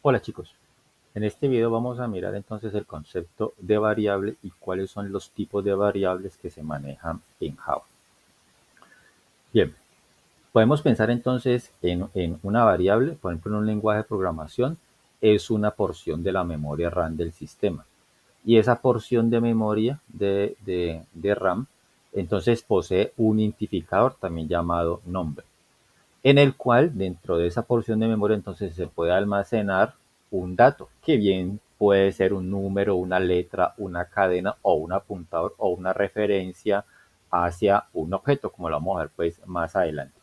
Hola chicos, en este video vamos a mirar entonces el concepto de variable y cuáles son los tipos de variables que se manejan en Java. Bien, podemos pensar entonces en una variable, por ejemplo en un lenguaje de programación, es una porción de la memoria RAM del sistema. Y esa porción de memoria de RAM entonces posee un identificador también llamado nombre, en el cual dentro de esa porción de memoria entonces se puede almacenar un dato, que bien puede ser un número, una letra, una cadena o un apuntador o una referencia hacia un objeto, como lo vamos a ver pues más adelante.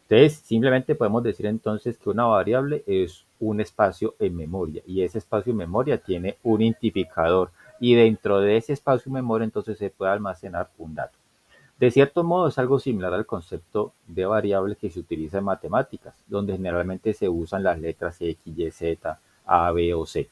Entonces, simplemente podemos decir entonces que una variable es un espacio en memoria y ese espacio en memoria tiene un identificador y dentro de ese espacio en memoria entonces se puede almacenar un dato. De cierto modo es algo similar al concepto de variable que se utiliza en matemáticas, donde generalmente se usan las letras X, Y, Z, A, B o C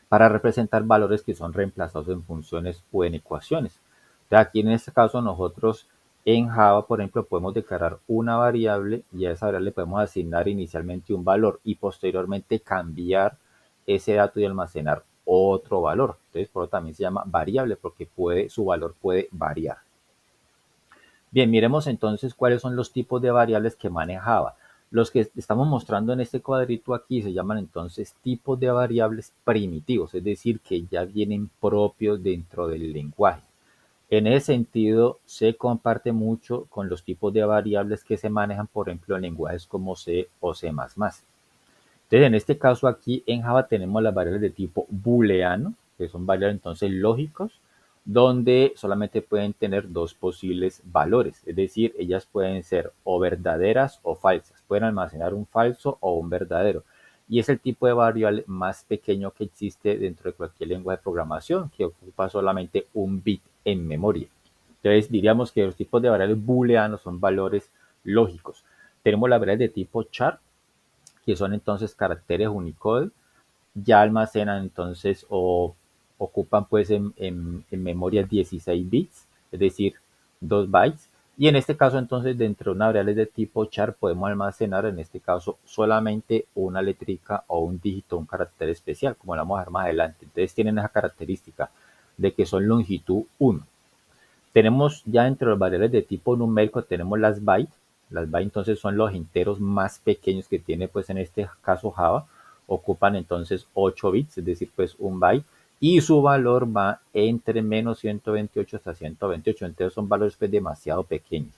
para representar valores que son reemplazados en funciones o en ecuaciones. Entonces, aquí en este caso nosotros en Java, por ejemplo, podemos declarar una variable y a esa variable le podemos asignar inicialmente un valor y posteriormente cambiar ese dato y almacenar otro valor. Entonces, por eso también se llama variable porque su valor puede variar. Bien, miremos entonces cuáles son los tipos de variables que manejaba. Los que estamos mostrando en este cuadrito aquí se llaman entonces tipos de variables primitivos, es decir, que ya vienen propios dentro del lenguaje. En ese sentido, se comparte mucho con los tipos de variables que se manejan, por ejemplo, en lenguajes como C o C++. Entonces, en este caso aquí en Java tenemos las variables de tipo booleano, que son variables entonces lógicos, donde solamente pueden tener dos posibles valores, es decir, ellas pueden ser o verdaderas o falsas, pueden almacenar un falso o un verdadero. Y es el tipo de variable más pequeño que existe dentro de cualquier lenguaje de programación, que ocupa solamente un bit en memoria. Entonces diríamos que los tipos de variables booleanos son valores lógicos. Tenemos las variables de tipo char, que son entonces caracteres Unicode, ya almacenan entonces o ocupan pues en memoria 16 bits, es decir, 2 bytes. Y en este caso entonces dentro de una variable de tipo char podemos almacenar en este caso solamente una letrica o un dígito, un carácter especial, como lo vamos a ver más adelante. Entonces tienen esa característica de que son longitud 1. Tenemos ya entre las variables de tipo numérico, tenemos las bytes. Las bytes entonces son los enteros más pequeños que tiene pues en este caso Java. Ocupan entonces 8 bits, es decir, pues un byte. Y su valor va entre menos 128 hasta 128. Entonces son valores pues demasiado pequeños.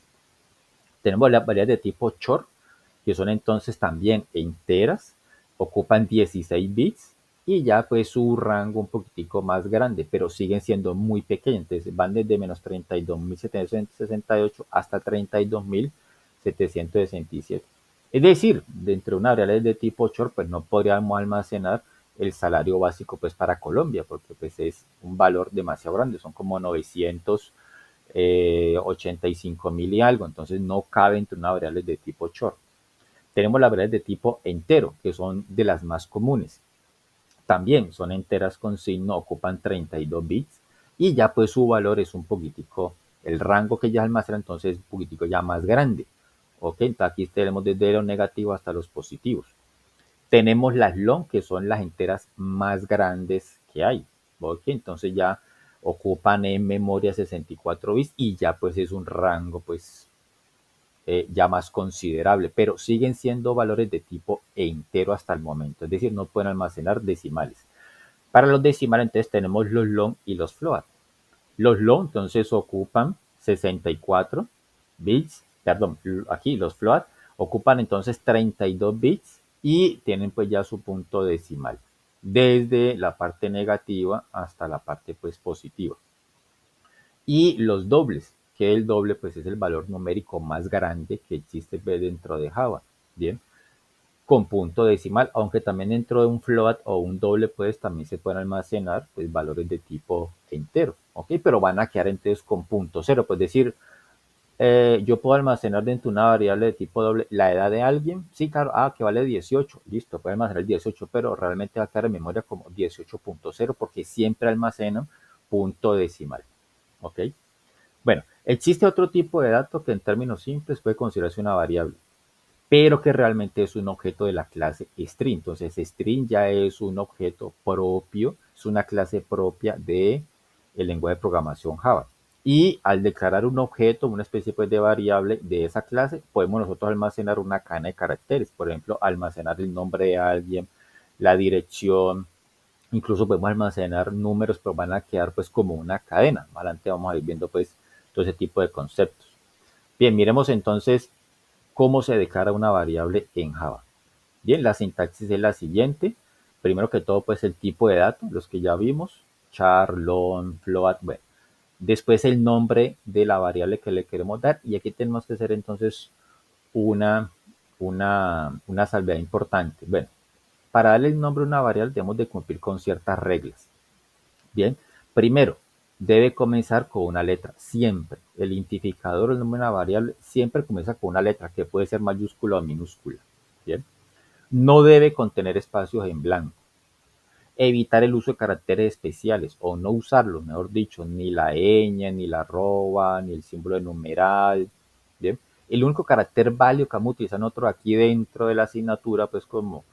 Tenemos las variables de tipo char, que son entonces también enteras, ocupan 16 bits y ya pues su rango un poquitico más grande, pero siguen siendo muy pequeños. Entonces van desde menos 32.768 hasta 32.767. Es decir, dentro de una variable de tipo char, pues no podríamos almacenar el salario básico pues para Colombia, porque pues es un valor demasiado grande, son como 985.000 y algo, entonces no cabe entre una variable de tipo char. Tenemos las variables de tipo entero, que son de las más comunes. También son enteras con signo, ocupan 32 bits y ya pues su valor es un poquitico, el rango que ya almacena entonces es un poquitico ya más grande. Ok, entonces aquí tenemos desde los negativos hasta los positivos. Tenemos las long, que son las enteras más grandes que hay. Ok, entonces ya ocupan en memoria 64 bits y ya pues es un rango pues ya más considerable, pero siguen siendo valores de tipo entero hasta el momento, es decir, no pueden almacenar decimales. Para los decimales entonces tenemos los long y los float. Los long entonces ocupan 64 bits, perdón, aquí los float ocupan entonces 32 bits y tienen pues ya su punto decimal, desde la parte negativa hasta la parte pues positiva. Y los dobles, que el doble pues es el valor numérico más grande que existe dentro de Java, ¿bien? Con punto decimal, aunque también dentro de un float o un doble pues también se pueden almacenar pues valores de tipo entero, ¿ok? Pero van a quedar entonces con punto cero, pues decir, yo puedo almacenar dentro de una variable de tipo doble la edad de alguien, sí, claro, que vale 18, listo, puede almacenar 18, pero realmente va a quedar en memoria como 18.0 porque siempre almacena punto decimal, ¿ok? Bueno, existe otro tipo de dato que en términos simples puede considerarse una variable. pero que realmente es un objeto de la clase string. Entonces, string ya es un objeto propio, es una clase propia de el lenguaje de programación Java. Y al declarar un objeto, una especie pues, de variable de esa clase, podemos nosotros almacenar una cadena de caracteres. Por ejemplo, almacenar el nombre de alguien, la dirección, incluso podemos almacenar números, pero van a quedar pues como una cadena. Más adelante vamos a ir viendo pues todo ese tipo de conceptos. Bien, miremos entonces cómo se declara una variable en Java. Bien, la sintaxis es la siguiente. Primero que todo, pues el tipo de datos, los que ya vimos, char, long, float, bueno. Después el nombre de la variable que le queremos dar y aquí tenemos que hacer entonces una, una salvedad importante. Bueno, para darle el nombre a una variable debemos de cumplir con ciertas reglas. Bien, primero, debe comenzar con una letra, siempre. El identificador, el nombre de una variable, siempre comienza con una letra, que puede ser mayúscula o minúscula. Bien, no debe contener espacios en blanco. Evitar el uso de caracteres especiales, o no usarlos, mejor dicho, ni la ñ, ni la arroba, ni el símbolo de numeral. Bien, el único carácter válido que vamos a utilizar nosotros aquí dentro de la asignatura, pues como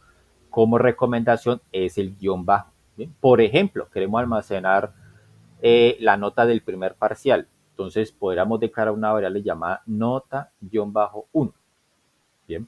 recomendación, es el guión bajo. Bien, por ejemplo, queremos almacenar la nota del primer parcial. Entonces podríamos declarar una variable llamada nota-1. Bien.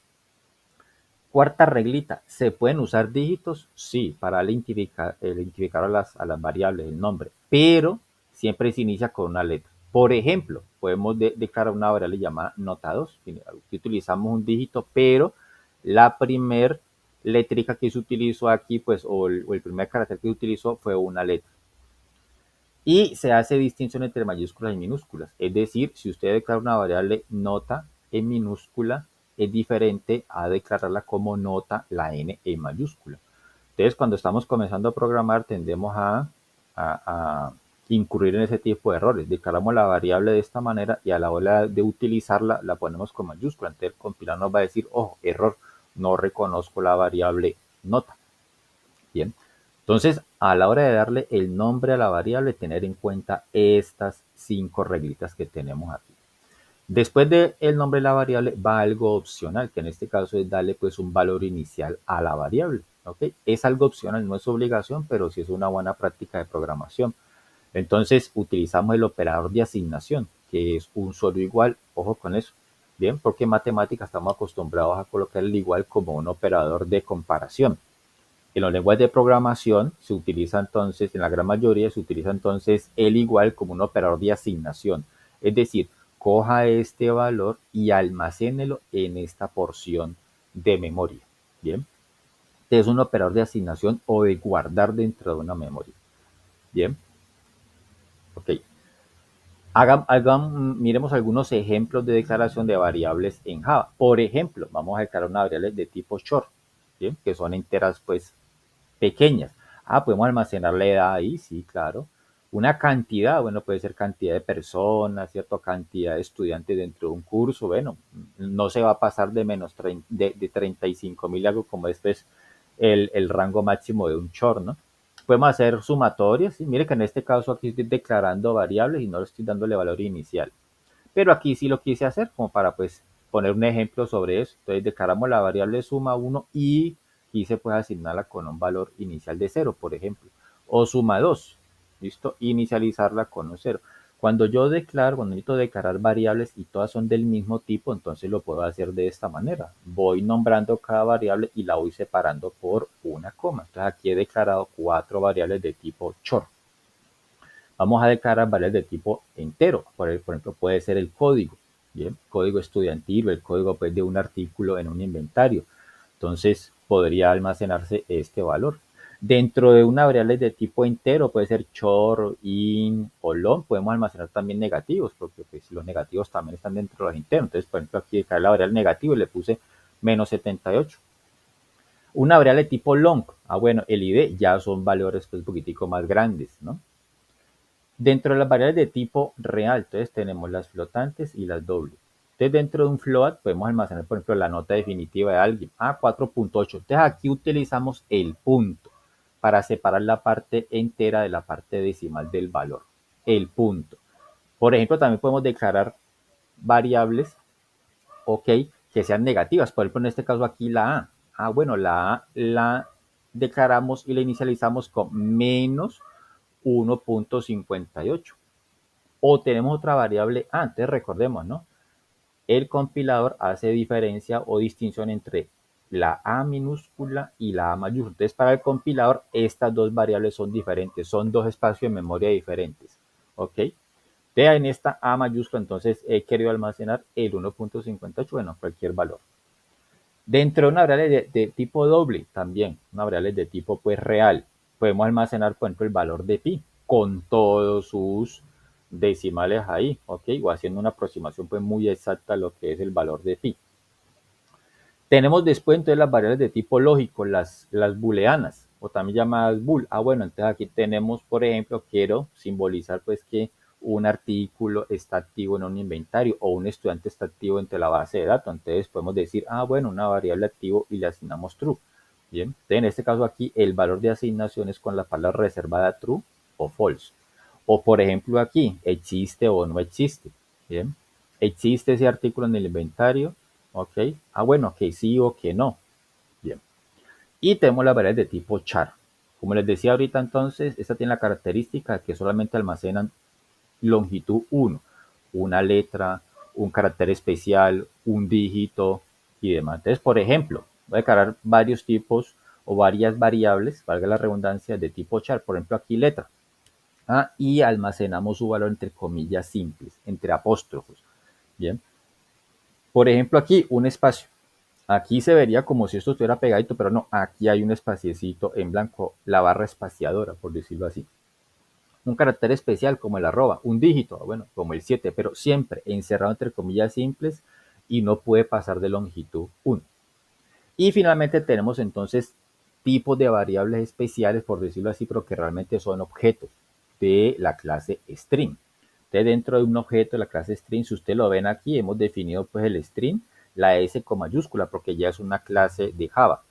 Cuarta reglita, ¿se pueden usar dígitos? Sí, para identificar a las variables, el nombre, pero siempre se inicia con una letra. Por ejemplo, podemos declarar una variable llamada nota2, que utilizamos un dígito, pero la primer letrica que se utilizó aquí, pues, o el primer carácter que se utilizó fue una letra. Y se hace distinción entre mayúsculas y minúsculas. Es decir, si usted declara una variable nota en minúscula, es diferente a declararla como nota la n en mayúscula. Entonces, cuando estamos comenzando a programar, tendemos a incurrir en ese tipo de errores. Declaramos la variable de esta manera y a la hora de utilizarla la ponemos con mayúscula. Entonces, el compilador nos va a decir, ojo, error, no reconozco la variable nota. Bien, entonces a la hora de darle el nombre a la variable, tener en cuenta estas 5 reglitas que tenemos aquí. Después del nombre de la variable va algo opcional, que en este caso es darle pues un valor inicial a la variable. ¿Ok? Es algo opcional, no es obligación, pero sí es una buena práctica de programación. Entonces utilizamos el operador de asignación, que es un solo igual, ojo con eso. Bien, porque en matemáticas estamos acostumbrados a colocar el igual como un operador de comparación. En los lenguajes de programación se utiliza entonces, en la gran mayoría se utiliza entonces el igual como un operador de asignación. Es decir, coja este valor y almacénelo en esta porción de memoria. Bien, este es un operador de asignación o de guardar dentro de una memoria. Bien, ok. Miremos algunos ejemplos de declaración de variables en Java. Por ejemplo, vamos a declarar una variable de tipo short, ¿bien? Que son enteras pues pequeñas. Podemos almacenar la edad ahí, sí, claro. Una cantidad, bueno, puede ser cantidad de personas, ¿cierto? Cantidad de estudiantes dentro de un curso, bueno, no se va a pasar de menos de 35.000 algo como este es el rango máximo de un short, ¿no? Podemos hacer sumatorias, y mire que en este caso aquí estoy declarando variables y no le estoy dándole valor inicial. Pero aquí sí lo quise hacer como para pues poner un ejemplo sobre eso. Entonces declaramos la variable suma 1 y quise pues asignarla con un valor inicial de 0, por ejemplo. O suma 2, ¿listo? Inicializarla con un 0. Cuando necesito declarar variables y todas son del mismo tipo, entonces lo puedo hacer de esta manera. Voy nombrando cada variable y la voy separando por una coma. Entonces aquí he declarado 4 variables de tipo char. Vamos a declarar variables de tipo entero. Por ejemplo, puede ser el código, ¿bien? Código estudiantil o el código pues, de un artículo en un inventario. Entonces, podría almacenarse este valor. Dentro de una variable de tipo entero, puede ser char, in o long, podemos almacenar también negativos, porque pues, los negativos también están dentro de los enteros. Entonces, por ejemplo, aquí declaré la variable negativo y le puse menos 78. Una variable tipo long, bueno, el id ya son valores pues, un poquitico más grandes, ¿no? Dentro de las variables de tipo real, entonces tenemos las flotantes y las dobles. Entonces dentro de un float podemos almacenar, por ejemplo, la nota definitiva de alguien. 4.8. Entonces aquí utilizamos el punto para separar la parte entera de la parte decimal del valor. El punto. Por ejemplo, también podemos declarar variables, ok, que sean negativas. Por ejemplo, en este caso aquí la A. Bueno, la A la declaramos y la inicializamos con menos 1.58. O tenemos otra variable antes, recordemos, ¿no? El compilador hace diferencia o distinción entre la A minúscula y la A mayúscula. Entonces, para el compilador, estas dos variables son diferentes, son dos espacios de memoria diferentes. ¿Ok? En esta A mayúscula, entonces he querido almacenar el 1.58, bueno, cualquier valor. Dentro de una variable de tipo doble, también, una variable de tipo pues real, podemos almacenar, por ejemplo, el valor de pi con todos sus decimales ahí, ¿ok? O haciendo una aproximación pues muy exacta a lo que es el valor de pi. Tenemos después entonces las variables de tipo lógico, las booleanas, o también llamadas bool. Bueno, entonces aquí tenemos, por ejemplo, quiero simbolizar pues que un artículo está activo en un inventario o un estudiante está activo entre la base de datos. Entonces podemos decir, bueno, una variable activo y le asignamos true. Bien, entonces en este caso aquí el valor de asignación es con la palabra reservada true o false. O por ejemplo aquí, existe o no existe. Bien, existe ese artículo en el inventario. Ok, bueno, que sí o que no. Bien, y tenemos las variables de tipo char. Como les decía ahorita entonces, esta tiene la característica que solamente almacenan longitud 1, una letra, un carácter especial, un dígito y demás. Entonces, por ejemplo, voy a declarar varios tipos o varias variables, valga la redundancia, de tipo char. Por ejemplo, aquí letra. Y almacenamos su valor entre comillas simples, entre apóstrofos. Bien. Por ejemplo, aquí un espacio. Aquí se vería como si esto estuviera pegadito, pero no, aquí hay un espaciecito en blanco, la barra espaciadora, por decirlo así. Un carácter especial como el arroba, un dígito, bueno, como el 7, pero siempre encerrado entre comillas simples y no puede pasar de longitud 1. Y finalmente tenemos entonces tipos de variables especiales, por decirlo así, pero que realmente son objetos de la clase string. Entonces, dentro de un objeto de la clase string, si ustedes lo ven aquí, hemos definido pues el string, la S con mayúscula, porque ya es una clase de Java.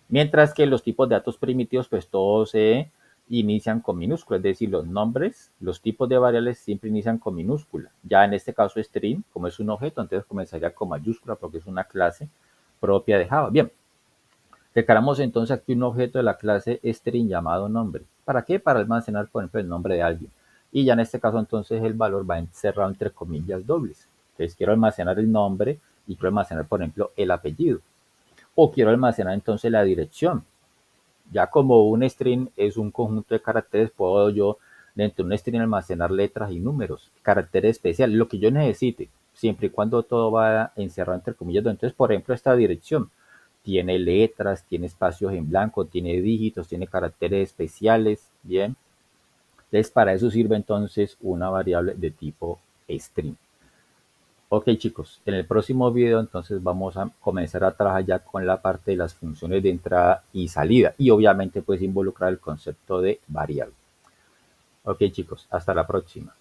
Mientras que los tipos de datos primitivos, pues todos se inician con minúscula, es decir, los nombres, los tipos de variables siempre inician con minúscula. Ya en este caso string, como es un objeto, entonces comenzaría con mayúscula porque es una clase propia de Java. Bien, declaramos entonces aquí un objeto de la clase string llamado nombre. ¿Para qué? Para almacenar, por ejemplo, el nombre de alguien. Y ya en este caso entonces el valor va encerrado entre comillas dobles. Entonces quiero almacenar el nombre y quiero almacenar, por ejemplo, el apellido. O quiero almacenar entonces la dirección. Ya como un string es un conjunto de caracteres, puedo yo dentro de un string almacenar letras y números, caracteres especiales, lo que yo necesite, siempre y cuando todo va encerrado entre comillas. Entonces, por ejemplo, esta dirección tiene letras, tiene espacios en blanco, tiene dígitos, tiene caracteres especiales, bien. Entonces, para eso sirve entonces una variable de tipo string. Ok chicos, en el próximo video entonces vamos a comenzar a trabajar ya con la parte de las funciones de entrada y salida y obviamente pues involucrar el concepto de variable. Ok chicos, hasta la próxima.